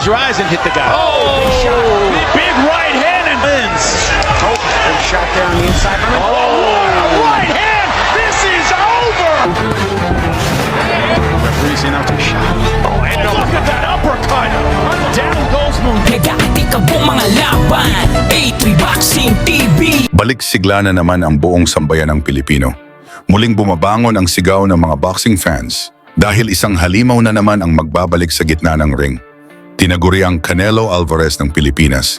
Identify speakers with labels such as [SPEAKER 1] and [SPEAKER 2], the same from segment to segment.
[SPEAKER 1] your eyes and hit the guy.
[SPEAKER 2] Oh,
[SPEAKER 1] big shot. Big right hand and wins.
[SPEAKER 2] Oh, big shot there on the inside.
[SPEAKER 1] Right hand. This is over.
[SPEAKER 2] Referee's in after shot.
[SPEAKER 1] Oh, and look at that uppercut. Down goes Moon.
[SPEAKER 3] Nag-aati ka po mga laban, A3 Boxing TV.
[SPEAKER 4] Balik sigla na naman ang buong sambayan ng Pilipino. Muling bumabangon ang sigaw ng mga boxing fans dahil isang halimaw na naman ang magbabalik sa gitna ng ring. Tinaguri ang Canelo Alvarez ng Pilipinas.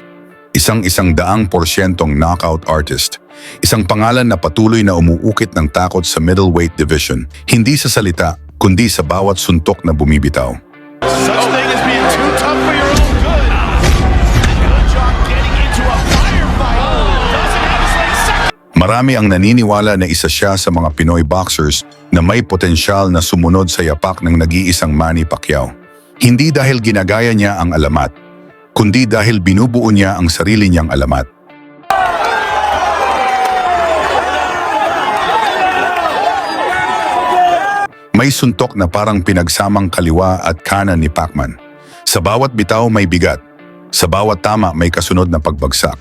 [SPEAKER 4] Isang daang% knockout artist. Isang pangalan na patuloy na umuukit ng takot sa middleweight division. Hindi sa salita, kundi sa bawat suntok na bumibitaw.
[SPEAKER 1] Such thing as being too tough for your own good. Good job getting into a firefight. Doesn't have his legs second.
[SPEAKER 4] Marami ang naniniwala na isa siya sa mga Pinoy boxers na may potensyal na sumunod sa yapak ng nag-iisang Manny Pacquiao. Hindi dahil ginagaya niya ang alamat, kundi dahil binubuo niya ang sarili niyang alamat. May suntok na parang pinagsamang kaliwa at kanan ni Pacman. Sa bawat bitaw may bigat, sa bawat tama may kasunod na pagbagsak,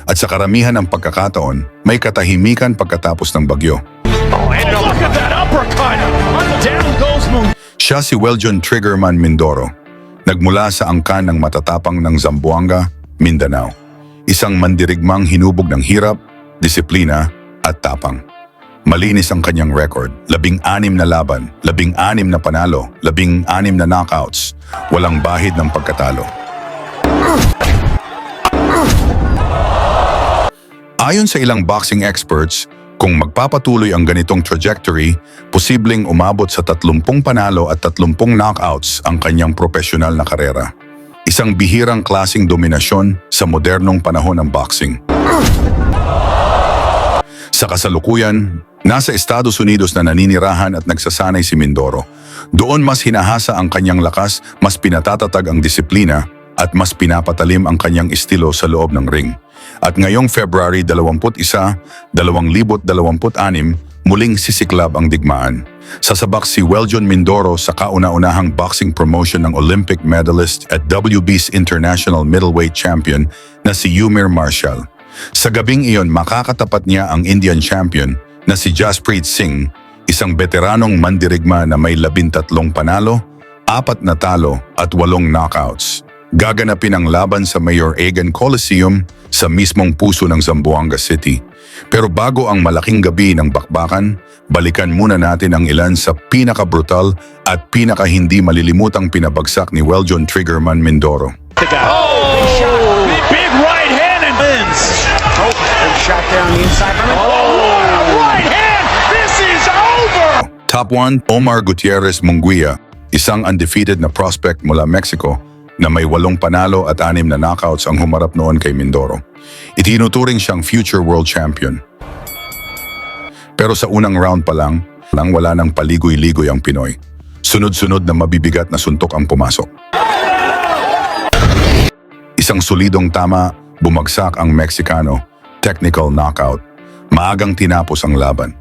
[SPEAKER 4] at sa karamihan ng pagkakataon may katahimikan pagkatapos ng bagyo.
[SPEAKER 1] Oh, and look at that uppercut. Down goes Moon.
[SPEAKER 4] Siya si Weljon Triggerman Mindoro, nagmula sa angkan ng matatapang ng Zamboanga, Mindanao. Isang mandirigmang hinubog ng hirap, disiplina at tapang. Malinis ang kanyang record, 16 na laban, 16 na panalo, 16 na knockouts, walang bahid ng pagkatalo. Ayon sa ilang boxing experts, kung magpapatuloy ang ganitong trajectory, posibleng umabot sa 30 panalo at 30 knockouts ang kanyang profesional na karera. Isang bihirang klaseng dominasyon sa modernong panahon ng boxing. Sa kasalukuyan, nasa Estados Unidos na naninirahan at nagsasanay si Mindoro. Doon mas hinahasa ang kanyang lakas, mas pinatatatag ang disiplina, at mas pinapatalim ang kanyang estilo sa loob ng ring. At ngayong February 21, 2026, muling sisiklab ang digmaan. Sasabak si Weljon Mindoro sa kauna-unahang boxing promotion ng Olympic medalist at WBC International Middleweight Champion na si Yumir Marshall. Sa gabing iyon, makakatapat niya ang Indian champion na si Jasprit Singh, isang veteranong mandirigma na may 13 panalo, 4 na talo at 8 knockouts. Gaganapin ang laban sa Mayor Egan Coliseum sa mismong puso ng Zamboanga City. Pero bago ang malaking gabi ng bakbakan, balikan muna natin ang ilan sa pinaka-brutal at pinaka-hindi malilimutang pinabagsak ni Weljon Triggerman Mindoro.
[SPEAKER 1] The guy. Big shot. Big right hand and wins.
[SPEAKER 2] Oh, big shot there on the inside.
[SPEAKER 1] Right hand. This is over.
[SPEAKER 4] Top 1, Omar Gutierrez Munguia, isang undefeated na prospect mula Mexico na may 8 panalo at 6 na knockouts ang humarap noon kay Mindoro. Itinuturing siyang future world champion. Pero sa unang round pa lang wala nang paligoy-ligoy ang Pinoy. Sunod-sunod na mabibigat na suntok ang pumasok. Isang solidong tama, bumagsak ang Meksikano, technical knockout. Maagang tinapos ang laban.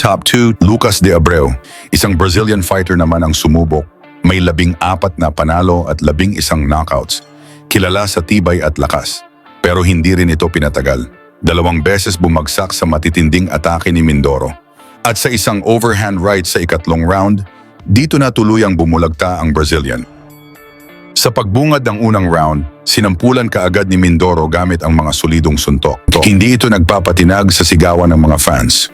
[SPEAKER 4] Top 2, Lucas de Abreu. Isang Brazilian fighter naman ang sumubok. May 14 na panalo at 11 knockouts. Kilala sa tibay at lakas. Pero hindi rin ito pinatagal. 2 beses bumagsak sa matitinding atake ni Mindoro. At sa isang overhand right sa ikatlong round, dito na tuluyang bumulagta ang Brazilian. Sa pagbungad ng unang round, sinampulan kaagad ni Mindoro gamit ang mga solidong suntok. Hindi ito nagpapatinag sa sigawan ng mga fans.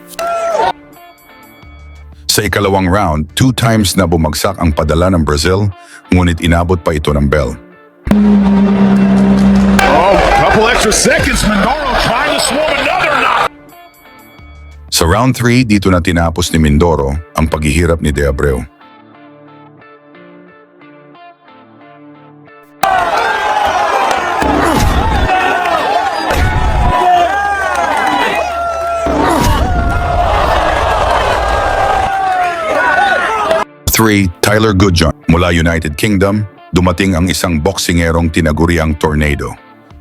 [SPEAKER 4] Sa ikalawang round, 2 times na bumagsak ang padala ng Brazil, ngunit inabot pa ito ng bell.
[SPEAKER 1] Oh, couple extra seconds. Mindoro trying to swarm another knock.
[SPEAKER 4] Sa round 3, dito na tinapos ni Mindoro ang paghihirap ni De Abreu. Tyler Goodjohn. Mula United Kingdom, dumating ang isang boksingerong tinaguriang Tornado.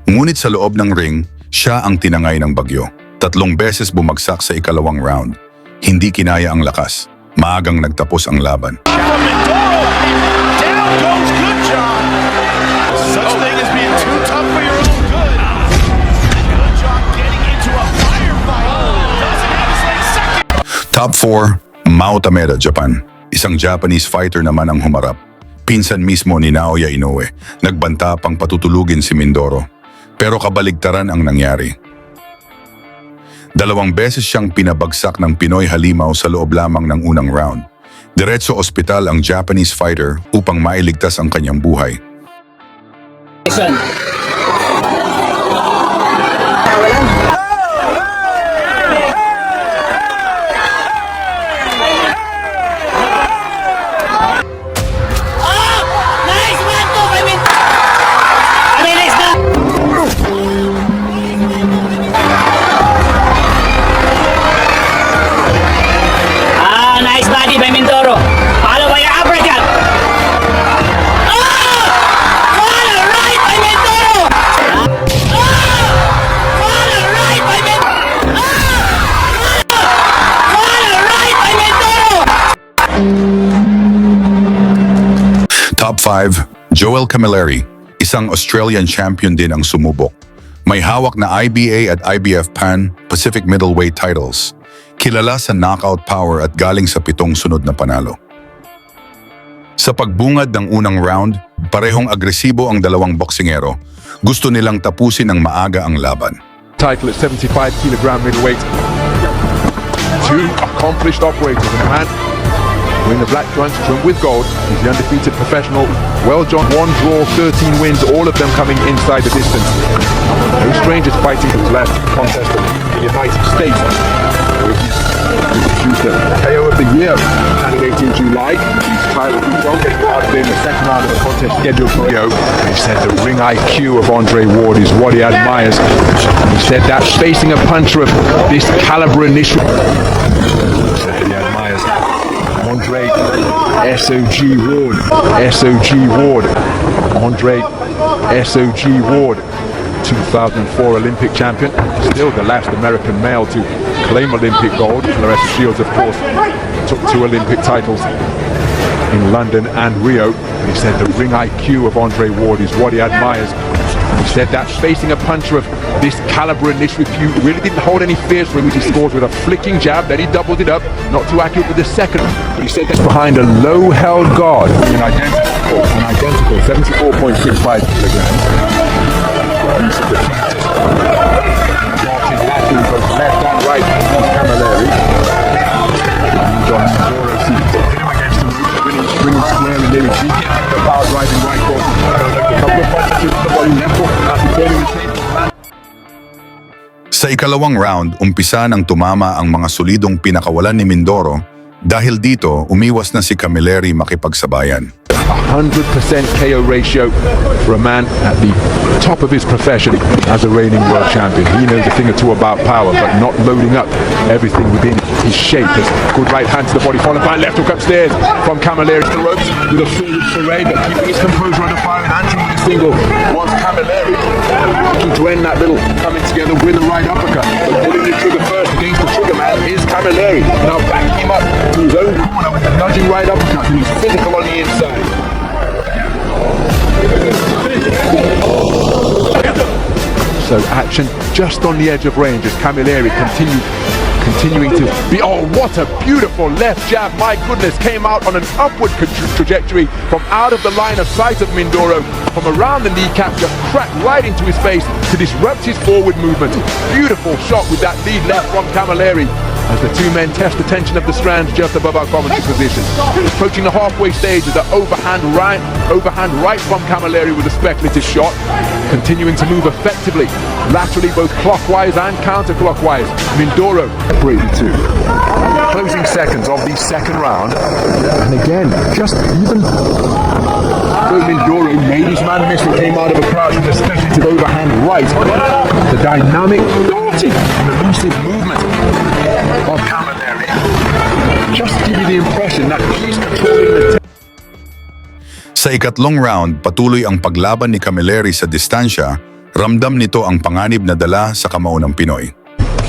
[SPEAKER 4] Ngunit sa loob ng ring, siya ang tinangay ng bagyo. 3 beses bumagsak sa ikalawang round. Hindi kinaya ang lakas. Maagang nagtapos ang laban.
[SPEAKER 1] From Mindoro. Down goes Good Job. Such thing as being too tough for your own good. Good Job getting into a firefight. Doesn't have his legs second.
[SPEAKER 4] Top 4, Mao Tameda, Japan. Isang Japanese fighter naman ang humarap. Pinsan mismo ni Naoya Inoue. Nagbanta pang patutulugin si Mindoro. Pero kabaligtaran ang nangyari. 2 beses siyang pinabagsak ng Pinoy halimaw sa loob lamang ng unang round. Diretso ospital ang Japanese fighter upang mailigtas ang kanyang buhay.
[SPEAKER 5] Nice one to Nice na! Nice body by Mindoro. Follow by your uppercut. What a right by Mindoro! What a right by Mindoro! What a right by Mindoro!
[SPEAKER 4] Top 5, Joel Camilleri. Isang Australian champion din ang sumubok. May hawak na IBA at IBF Pan Pacific Middleweight titles. Kilala sa knockout power at galing sa 7 sunod na panalo. Sa pagbungad ng unang round, parehong agresibo ang dalawang boksingero. Gusto nilang tapusin ng maaga ang laban.
[SPEAKER 6] Title at 75 kilogram middleweight. 2 accomplished operators in a man wearing the black trunks trimmed with gold. He's the undefeated professional. Well, John, 1 draw, 13 wins, all of them coming inside the distance. No strangers fighting his last contest in the United States. KO of the year, candidate in July. He's Tyler Hudson getting out in the second round of the contest scheduled for Rio. He said the ring IQ of Andre Ward is what he admires. He said that facing a puncher of this caliber initially. He said he admires Andre SOG Ward. SOG Ward. Andre SOG Ward. 2004 Olympic champion, still the last American male to claim Olympic gold. Claressa Shields, of course, took 2 Olympic titles in London and Rio. He said the ring IQ of Andre Ward is what he admires. He said that facing a puncher of this caliber in this repute really didn't hold any fears for him, which he scores with a flicking jab, then he doubled it up, not too accurate with the second. But he said that's behind a low-held guard, an identical 74.65 kilograms. Marching laterally both left and right against Camilleri. John Mindoro sees him against the roof, bringing square and nearly cheeky. The power driving right cross. A couple of punches to the body left hook after turning the table.
[SPEAKER 4] Sa ikalawang round, umpisa nang tumama ang mga solidong pinakawalan ni Mindoro. Dahil dito, umiwas na si Camilleri makipagsabayan.
[SPEAKER 6] 100% KO ratio for a man at the top of his profession as a reigning world champion. He knows a thing or two about power, but not loading up everything within his shape. There's good right hand to the body, followed by a left hook upstairs from Camilleri to the ropes with a forward foray, but keeping his composure under fire and answering with a single was Camilleri. Looking to end that little coming together with a right uppercut. But pulling the trigger first against the trigger man is Camilleri. Now backing him up to his own corner with a nudging right uppercut, and he's physical on the inside. So action just on the edge of range as Camilleri continuing to be, oh, what a beautiful left jab, my goodness, came out on an upward trajectory from out of the line of sight of Mindoro, from around the kneecap, just cracked right into his face to disrupt his forward movement. Beautiful shot with that lead left from Camilleri as the two men test the tension of the strands just above our commentary position. Approaching the halfway stage is the overhand right from Camilleri with a speculative shot. Continuing to move effectively, laterally both clockwise and counterclockwise. Mindoro separated two. Closing seconds of the second round. And again, just even though Mindoro made his man miss and came out of a crouch with a speculative overhand right, the dynamic, darting, and elusive movement of Camilleri just give you the impression that he's controlling the
[SPEAKER 4] Sa ikatlong round, patuloy ang paglaban ni Camilleri sa distansya, ramdam nito ang panganib na dala sa kamao ng Pinoy.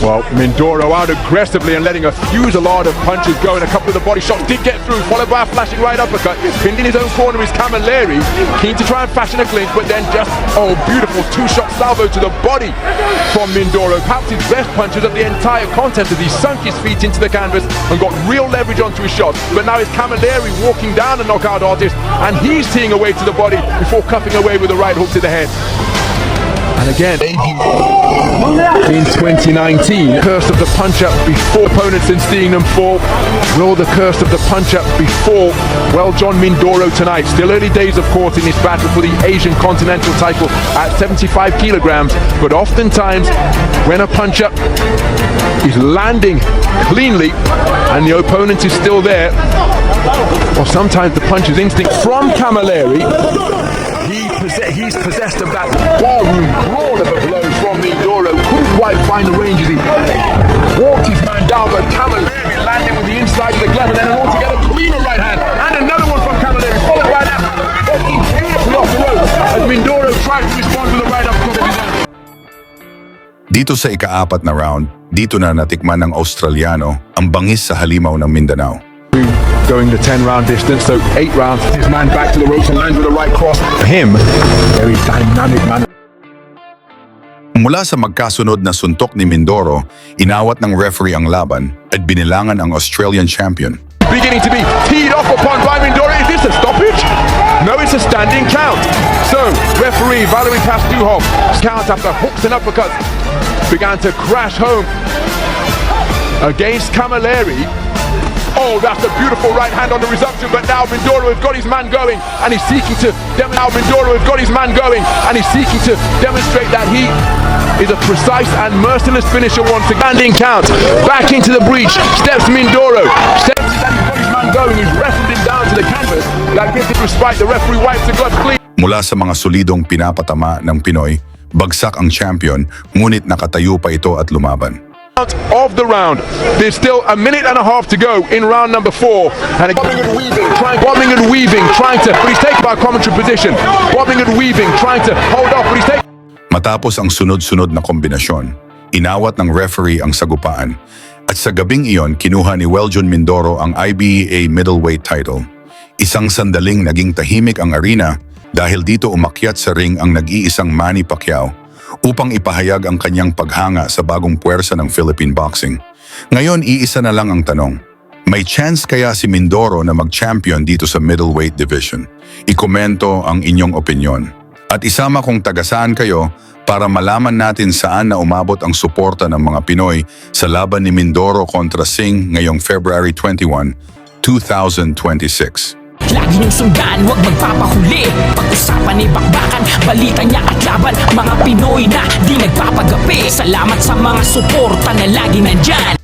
[SPEAKER 6] Well, Mindoro out aggressively and letting a fusillade of punches go, and a couple of the body shots did get through, followed by a flashing right uppercut. Pinned in his own corner is Camilleri, keen to try and fashion a clinch, but then just, oh, beautiful two-shot salvo to the body from Mindoro. Perhaps his best punches of the entire contest as he sunk his feet into the canvas and got real leverage onto his shots. But now it's Camilleri walking down the knockout artist, and he's teeing away to the body before cuffing away with a right hook to the head. And again, in 2019, curse of the punch-up before opponents and seeing them fall. Will the curse of the punch-up befall? Well, John Mindoro tonight. Still early days, of course, in this battle for the Asian Continental title at 75 kilograms. But oftentimes, when a punch-up is landing cleanly and the opponent is still there, or sometimes the punch is instinct from Camilleri. He's possessed of that barroom brawl of a blow from Mindoro. Couldn't quite find the range as he walked his man down, but Camilleri landed with the inside of the glove, and then an altogether cleaner right hand, and another one from Camilleri, followed by that, walking beautifully off the rope as Mindoro tried to respond with a right uppercut of his own.
[SPEAKER 4] Dito sa ika-4 na round, dito na natikman ng Australiano ang bangis sa halimaw ng Mindanao.
[SPEAKER 6] Going the 10-round distance, so 8 rounds. His man back to the ropes and lands with a right cross. For him, very dynamic man.
[SPEAKER 4] Mula sa magkasunod na suntok ni Mindoro, inawat ng referee ang laban at binilangan ang Australian champion.
[SPEAKER 6] Beginning to be teed off upon by Mindoro. Is this a stoppage? No, it's a standing count. So, referee Valery Pastuhov count after hooks and uppercuts began to crash home against Camilleri. Oh, that's a beautiful right hand on the resumption, but now Mindoro has got his man going, and he's seeking to demonstrate that he is a precise and merciless finisher once again. Standing count, back into the breach, steps Mindoro, steps that he's got his man going, he's wrestled him down to the canvas. That gives him respite, the referee wipes the glove clean.
[SPEAKER 4] Mula sa mga solidong pinapatama ng Pinoy, bagsak ang champion, ngunit nakatayo pa ito at lumaban.
[SPEAKER 6] Of the round, there's still a minute and a half to go in round number 4, and bobbing and weaving, trying to, but he's taken by commentary position, bobbing and weaving, trying to hold off, but he's taken.
[SPEAKER 4] Matapos ang sunod-sunod na kombinasyon, inawat ng referee ang sagupaan, at sa gabing iyon kinuha ni Weljon Mindoro ang IBEA middleweight title. Isang sandaling naging tahimik ang arena dahil dito umakyat sa ring ang nag-iisang Manny Pacquiao upang ipahayag ang kanyang paghanga sa bagong puwersa ng Philippine boxing. Ngayon, iisa na lang ang tanong. May chance kaya si Mindoro na mag-champion dito sa middleweight division? Ikomento ang inyong opinyon. At isama kung tagasaan kayo para malaman natin saan na umabot ang suporta ng mga Pinoy sa laban ni Mindoro kontra Singh ngayong February 21, 2026.
[SPEAKER 3] Lagi niyong sundan, huwag magpapahuli. Pag-usapan ni bakbakan, balita niya at laban. Mga Pinoy na di nagpapagapi. Salamat sa mga suporta na lagi nandyan.